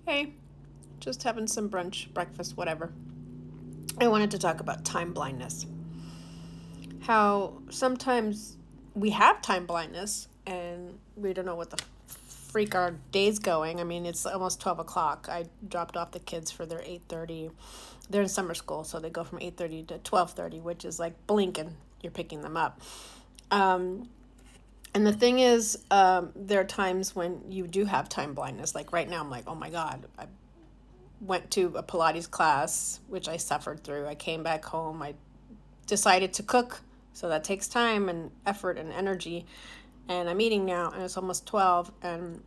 Hey, just having some brunch, breakfast, whatever. I wanted to talk about time blindness. How sometimes we have time blindness and we don't know what the freak our day's going. I mean, it's almost 12 o'clock. I dropped off the kids for their 8:30. They're in summer school, so they go from 8:30 to 12:30, which is like blinking. You're picking them up. Um, and the thing is, there are times when you do have time blindness. Like right now, I'm like, oh my God, I went to a Pilates class, which I suffered through. I came back home. I decided to cook. So that takes time and effort and energy. And I'm eating now, and it's almost 12, and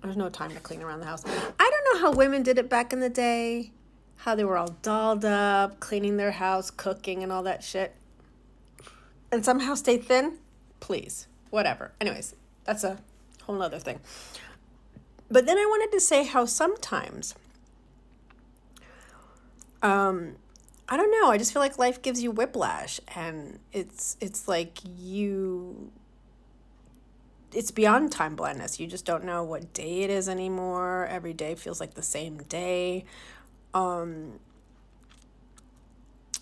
there's no time to clean around the house. I don't know how women did it back in the day, how they were all dolled up, cleaning their house, cooking, and all that shit, and somehow stay thin. Please. Whatever. Anyways, that's a whole other thing. But then I wanted to say how sometimes um, I don't know. I just feel like life gives you whiplash, and it's like it's beyond time blindness. You just don't know what day it is anymore. Every day feels like the same day. Um,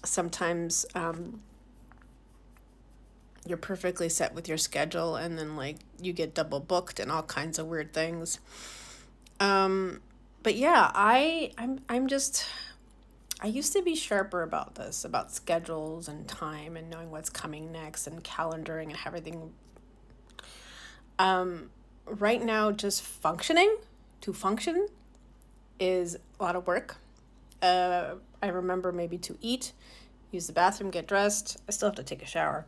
sometimes you're perfectly set with your schedule, and then like you get double booked and all kinds of weird things. Um, but yeah, I'm just I used to be sharper about this, about schedules and time and knowing what's coming next and calendaring and everything. Um, right now, just functioning to function is a lot of work. I remember maybe to eat, use the bathroom, get dressed. I still have to take a shower.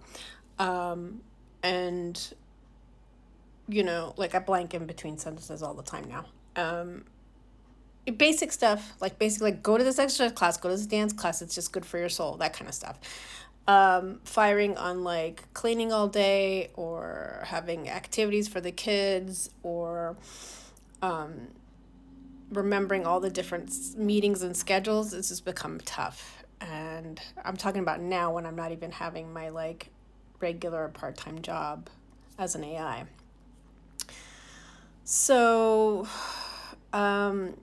Um, and, like I blank in between sentences all the time now. Basic stuff, like basically like go to this exercise class, go to this dance class, it's just good for your soul, that kind of stuff. Firing on like cleaning all day or having activities for the kids or remembering all the different meetings and schedules, it's just become tough. And I'm talking about now when I'm not even having my like regular part-time job as an AI. So, um,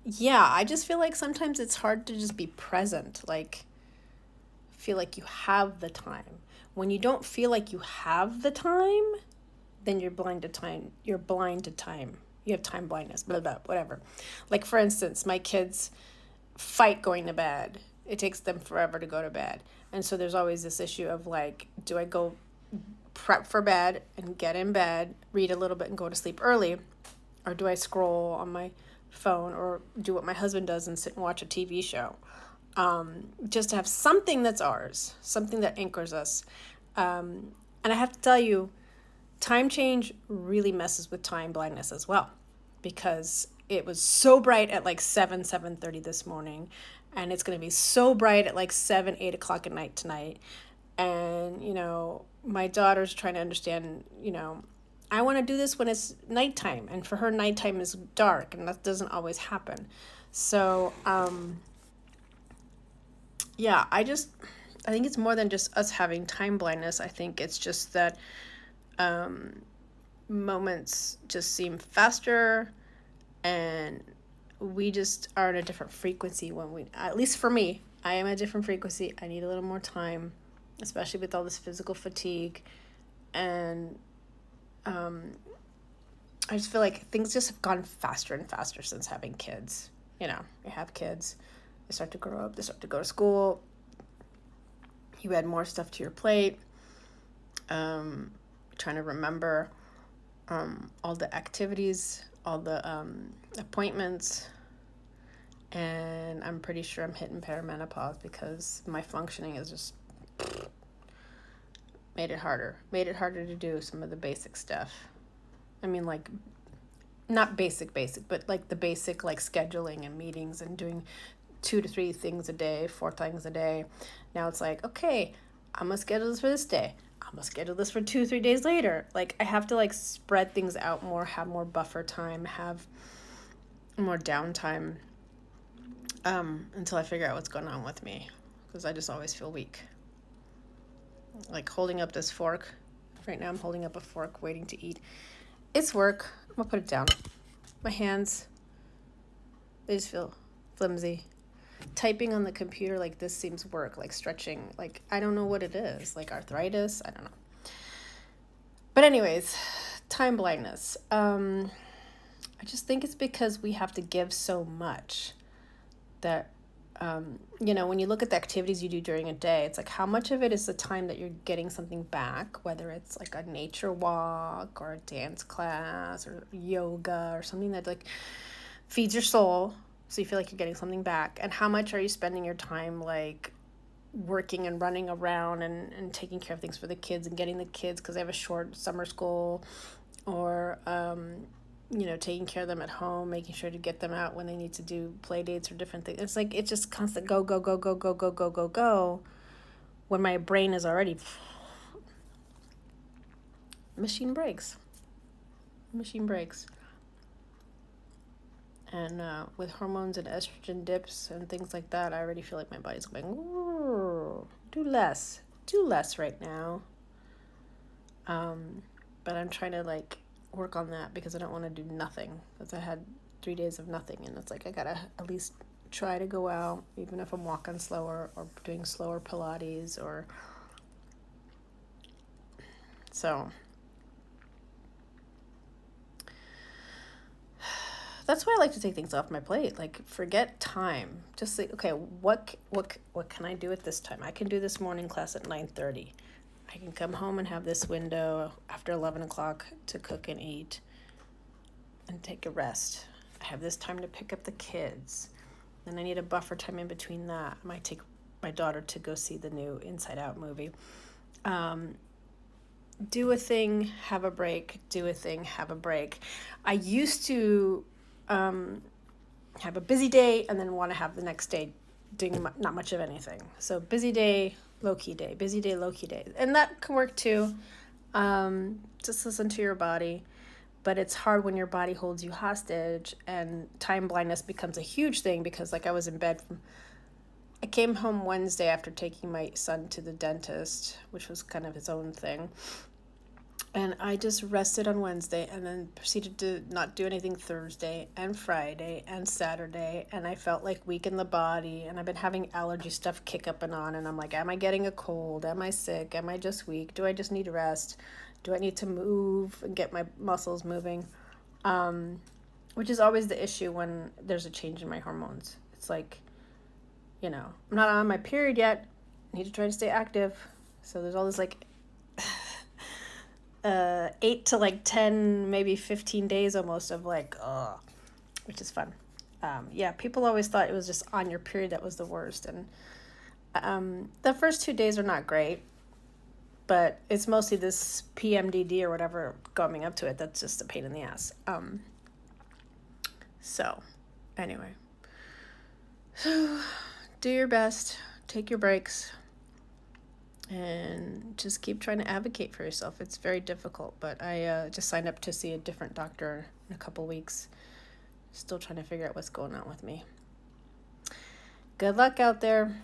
yeah, I just feel like sometimes it's hard to just be present. Like, feel like you have the time. When you don't feel like you have the time, then you're blind to time. You're blind to time. You have time blindness, blah, blah, whatever. Like, for instance, my kids fight going to bed. It takes them forever to go to bed. And so there's always this issue of like, do I go prep for bed and get in bed, read a little bit and go to sleep early? Or do I scroll on my phone or do what my husband does and sit and watch a TV show? Just to have something that's ours, something that anchors us. And I have to tell you, time change really messes with time blindness as well, because it was so bright at like 7:30 this morning, and it's going to be so bright at like 7, 8 o'clock at night tonight. And my daughter's trying to understand. I want to do this when it's nighttime, and for her, nighttime is dark, and that doesn't always happen. So, yeah, I think it's more than just us having time blindness. I think it's just that moments just seem faster, and we just are in a different frequency when at least for me, I am a different frequency. I need a little more time, especially with all this physical fatigue. And I just feel like things just have gone faster and faster since having kids. You have kids, they start to grow up, they start to go to school, you add more stuff to your plate, trying to remember all the activities, all the appointments, and I'm pretty sure I'm hitting perimenopause because my functioning is just made it harder to do some of the basic stuff. I mean, like, not basic, but like the basic, like scheduling and meetings and doing 2 to 3 things a day, 4 things a day. Now it's like, okay, I'm gonna schedule this for this day. I'm gonna schedule this for 2, 3 days later. Like, I have to like spread things out more, have more buffer time, have more downtime, until I figure out what's going on with me, because I just always feel weak. Like holding up this fork. Right now I'm holding up a fork waiting to eat. It's work. I'm gonna put it down. My hands They just feel flimsy. Typing on the computer like this seems work, like stretching. Like, I don't know what it is. Like arthritis? I don't know. But anyways, time blindness. I just think it's because we have to give so much that, when you look at the activities you do during a day, it's like how much of it is the time that you're getting something back, whether it's like a nature walk or a dance class or yoga or something that like feeds your soul. So you feel like you're getting something back. And how much are you spending your time like working and running around and taking care of things for the kids and getting the kids because they have a short summer school, or taking care of them at home, making sure to get them out when they need to do play dates or different things. It's like it's just constant go go go go go go go go go when my brain is already machine breaks. And with hormones and estrogen dips and things like that, I already feel like my body's going, do less right now. But I'm trying to like work on that because I don't want to do nothing. Because I had 3 days of nothing, and it's like I gotta at least try to go out, even if I'm walking slower or doing slower Pilates or so. That's why I like to take things off my plate. Like, forget time. Just say, okay, what can I do at this time? I can do this morning class at 9:30. I can come home and have this window after 11 o'clock to cook and eat and take a rest. I have this time to pick up the kids. Then I need a buffer time in between that. I might take my daughter to go see the new Inside Out movie. Do a thing, have a break. Do a thing, have a break. I used to have a busy day and then want to have the next day doing not much of anything. So busy day, low-key day, busy day, low-key day. And that can work too. Just listen to your body. But it's hard when your body holds you hostage, and time blindness becomes a huge thing because like I was in bed I came home Wednesday after taking my son to the dentist, which was kind of his own thing. And I just rested on Wednesday and then proceeded to not do anything Thursday and Friday and Saturday. And I felt like weak in the body. And I've been having allergy stuff kick up and on. And I'm like, am I getting a cold? Am I sick? Am I just weak? Do I just need rest? Do I need to move and get my muscles moving? Which is always the issue when there's a change in my hormones. It's like, I'm not on my period yet. I need to try to stay active. So there's all this like 8 to like 10, maybe 15 days almost of like, which is fun. People always thought it was just on your period that was the worst. And the first 2 days are not great, but it's mostly this PMDD or whatever coming up to it that's just a pain in the ass. So anyway, do your best, take your breaks, and just keep trying to advocate for yourself. It's very difficult, but I just signed up to see a different doctor in a couple weeks. Still trying to figure out what's going on with me. Good luck out there.